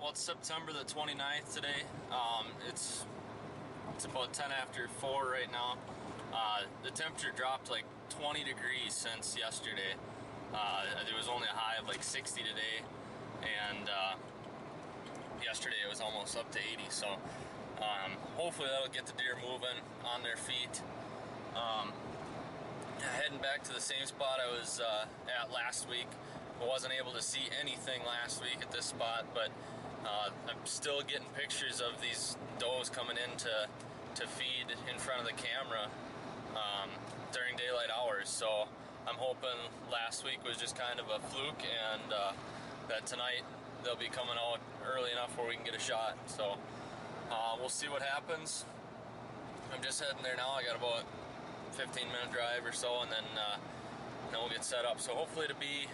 Well, it's September the 29th today. It's about 10 after 4 right now. The temperature dropped like 20 degrees since yesterday. There was only a high of like 60 today, and yesterday it was almost up to 80. So hopefully that'll get the deer moving on their feet. Heading back to the same spot I was at last week. I wasn't able to see anything last week at this spot, but I'm still getting pictures of these does coming in to feed in front of the camera during daylight hours. So I'm hoping last week was just kind of a fluke, and that tonight they'll be coming out early enough where we can get a shot. So we'll see what happens. I'm just heading there now. I got about 15-minute drive or so, and then we'll get set up. So hopefully to be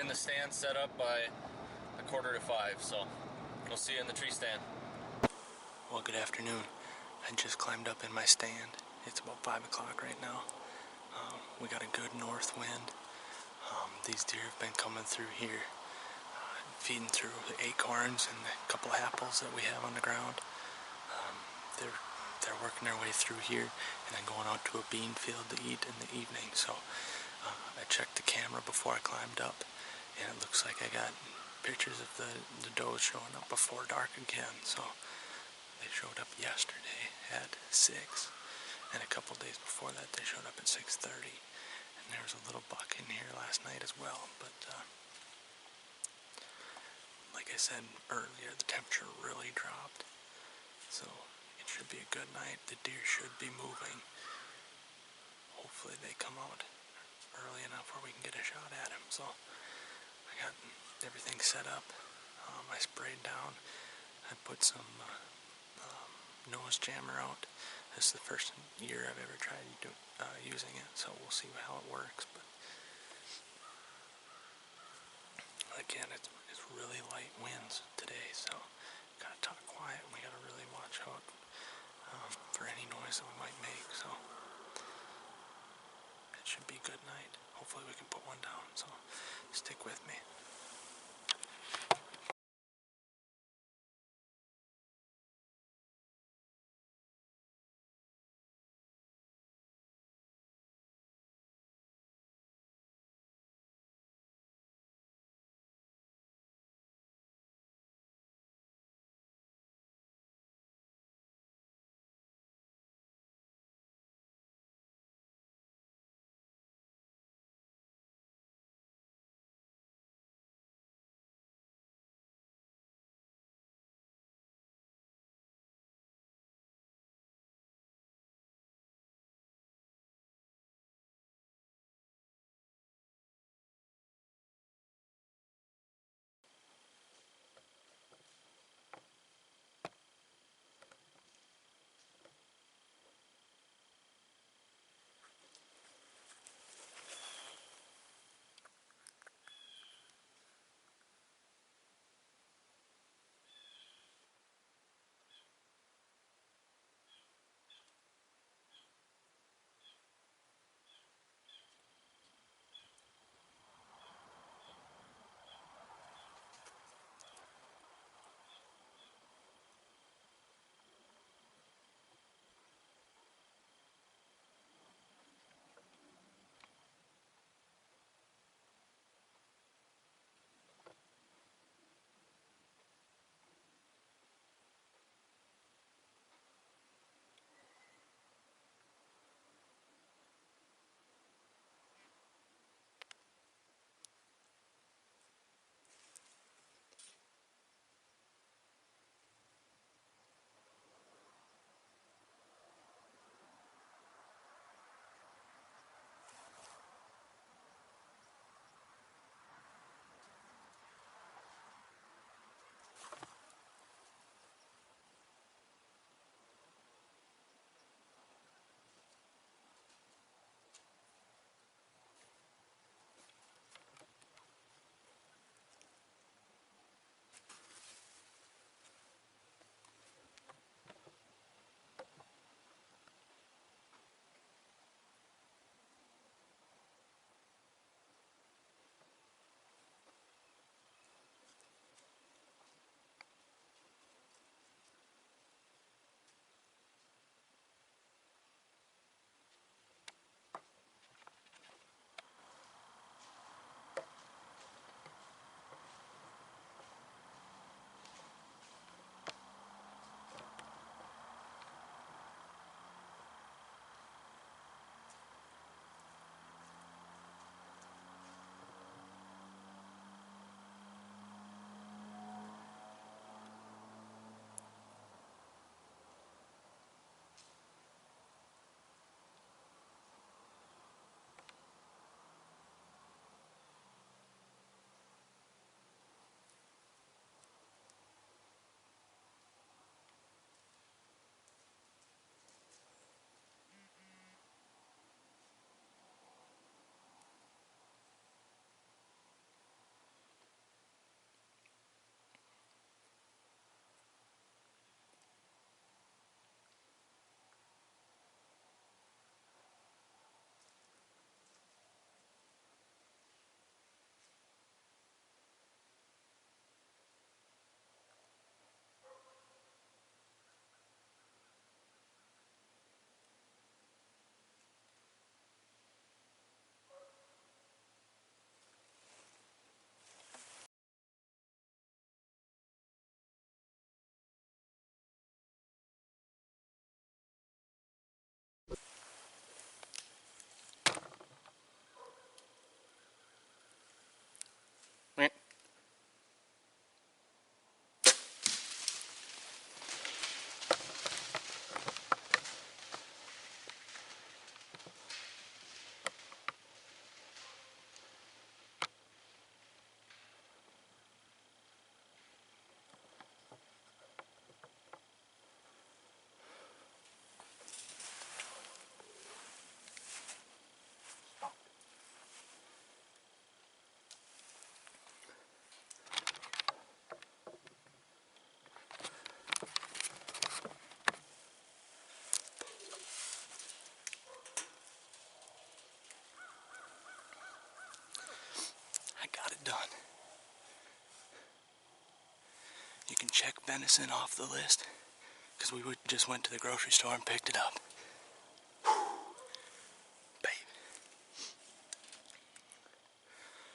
in the stand set up by 4:45. So we'll see you in the tree stand. Well, good afternoon. I just climbed up in my stand. It's about 5 o'clock right now. We got a good north wind. These deer have been coming through here, feeding through the acorns and a couple of apples that we have on the ground. They're working their way through here and then going out to a bean field to eat in the evening. So I checked the camera before I climbed up, and it looks like I got pictures of the does showing up before dark again. So they showed up yesterday at 6, and a couple days before that they showed up at 6:30. And there was a little buck in here last night as well. But like I said earlier, the temperature really dropped. So it should be a good night. The deer should be moving. Hopefully they come out early enough where we can get a shot at them. So I got everything set up. I sprayed down. I put some nose jammer out. This is the first year I've ever tried using it, so we'll see how it works. But again, it's really light winds today, so gotta talk quiet. We gotta really watch out for any noise that we might make. So it should be a good night. Hopefully we can put one down. So stick with me. You can check venison off the list, because we just went to the grocery store and picked it up. Babe.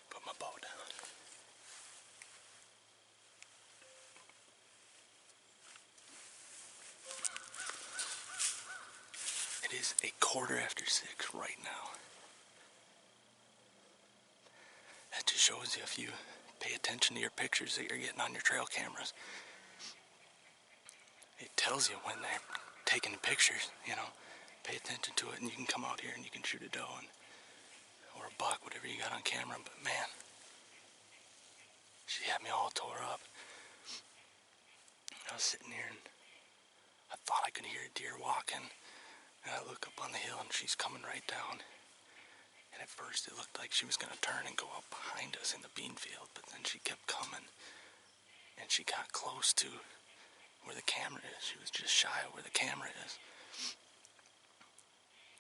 Put my bow down. It is 6:15 right now. That just shows you, if you pay attention to your pictures that you're getting on your trail cameras, it tells you when they're taking pictures, you know. Pay attention to it, and you can come out here and you can shoot a doe or a buck, whatever you got on camera. But man, she had me all tore up. I was sitting here and I thought I could hear a deer walking, and I look up on the hill and she's coming right down. And at first it looked like she was going to turn and go up behind us in the bean field, but then she kept coming, and she got close to where the camera is. She was just shy of where the camera is.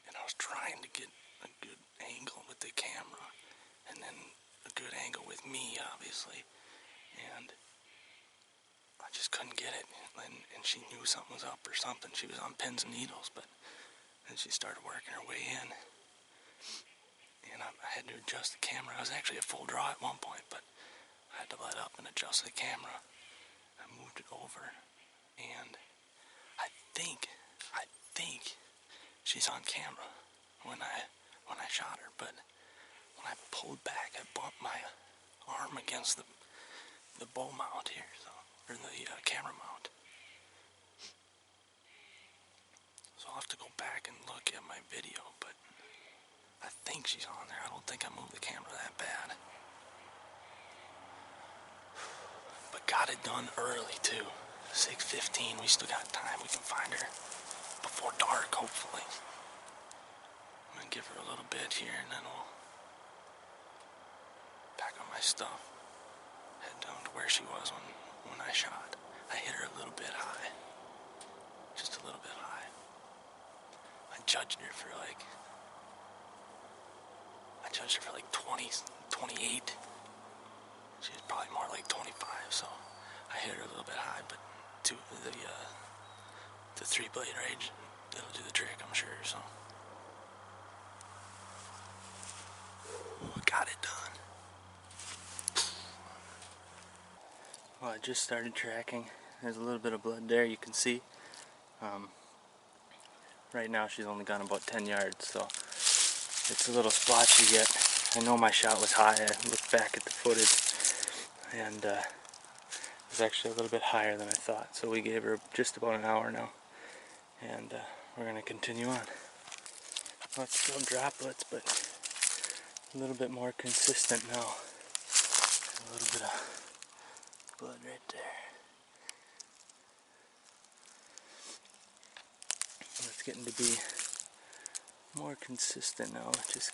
And I was trying to get a good angle with the camera, and then a good angle with me, obviously. And I just couldn't get it. And she knew something was up or something. She was on pins and needles, but then she started working her way in. And I had to adjust the camera. I was actually at full draw at one point, but I had to let up and adjust the camera. I moved it over, and I think she's on camera when I shot her. But when I pulled back, I bumped my arm against the bow mount here, or the camera mount. So I'll have to go back and look at my video, but I think she's on there. I don't think I moved the camera that bad. But got it done early too. 6:15, we still got time. We can find her before dark, hopefully. I'm gonna give her a little bit here, and then we'll pack up my stuff, head down to where she was when I shot. I hit her a little bit high. Just a little bit high. I judged her for like 20, 28. She was probably more like 25, so I hit her a little bit high, but the 3-blade range, that'll do the trick, I'm sure, so. Got it done. Well, I just started tracking. There's a little bit of blood there, you can see. Right now she's only gone about 10 yards, so it's a little splotchy yet. I know my shot was high. I looked back at the footage, and it was actually a little bit higher than I thought. So we gave her just about an hour now, and we're going to continue on. Well, it's still droplets, but a little bit more consistent now. A little bit of blood right there. It's getting to be more consistent now, which is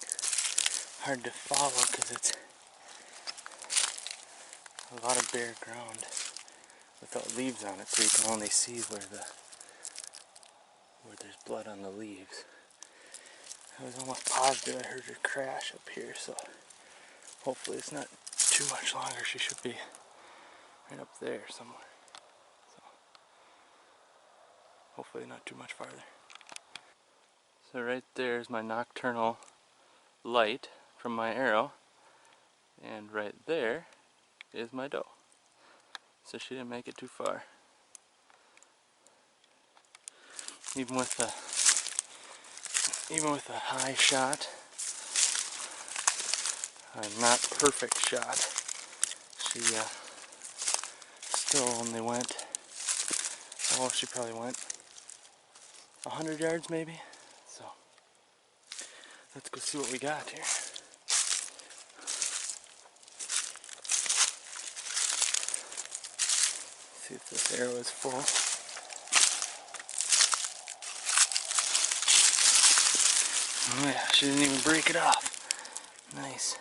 hard to follow because it's a lot of bare ground without leaves on it, so you can only see where there's blood on the leaves. I was almost positive I heard her crash up here, so hopefully it's not too much longer. She should be right up there somewhere. So hopefully not too much farther. So right there is my nocturnal light from my arrow, and right there is my doe. So she didn't make it too far. Even with a high shot, a not perfect shot, she still only went, oh, she probably went 100 yards maybe. So let's go see what we got here. See if this arrow is full. Oh yeah, she didn't even break it off. Nice.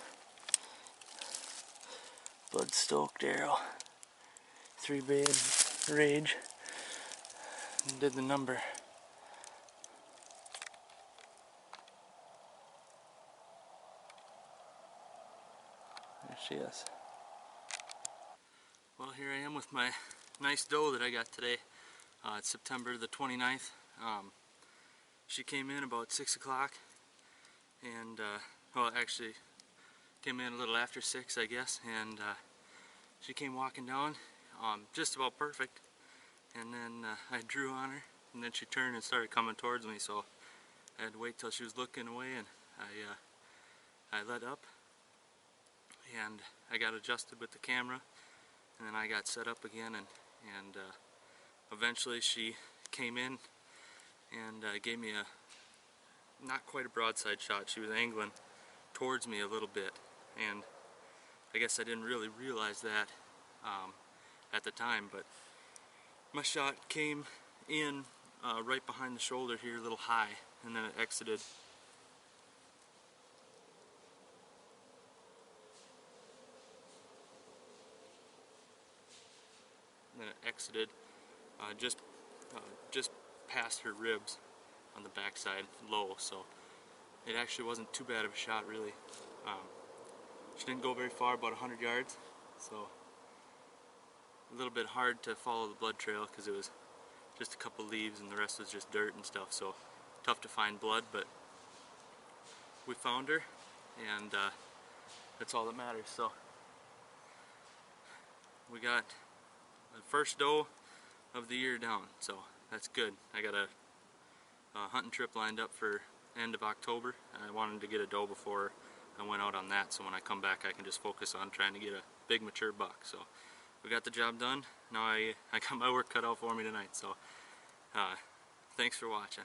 Blood-stoked arrow. 3-blade rage. And did the number. There she is. Well, here I am with my nice doe that I got today. It's September the 29th. She came in about 6 o'clock, and well, actually came in a little after 6, I guess, and she came walking down just about perfect, and then I drew on her, and then she turned and started coming towards me, so I had to wait till she was looking away, and I let up, and I got adjusted with the camera, and then I got set up again, and eventually she came in and gave me a not quite a broadside shot. She was angling towards me a little bit, and I guess I didn't really realize that at the time, but my shot came in right behind the shoulder here, a little high, and then it exited. Just past her ribs on the backside, low, so it actually wasn't too bad of a shot, really. She didn't go very far, about 100 yards, so a little bit hard to follow the blood trail because it was just a couple leaves and the rest was just dirt and stuff, so tough to find blood, but we found her, and that's all that matters. So we got the first doe of the year down, so that's good. I got a hunting trip lined up for end of October. I wanted to get a doe before I went out on that, so when I come back I can just focus on trying to get a big mature buck. So we got the job done. Now I got my work cut out for me tonight, so thanks for watching.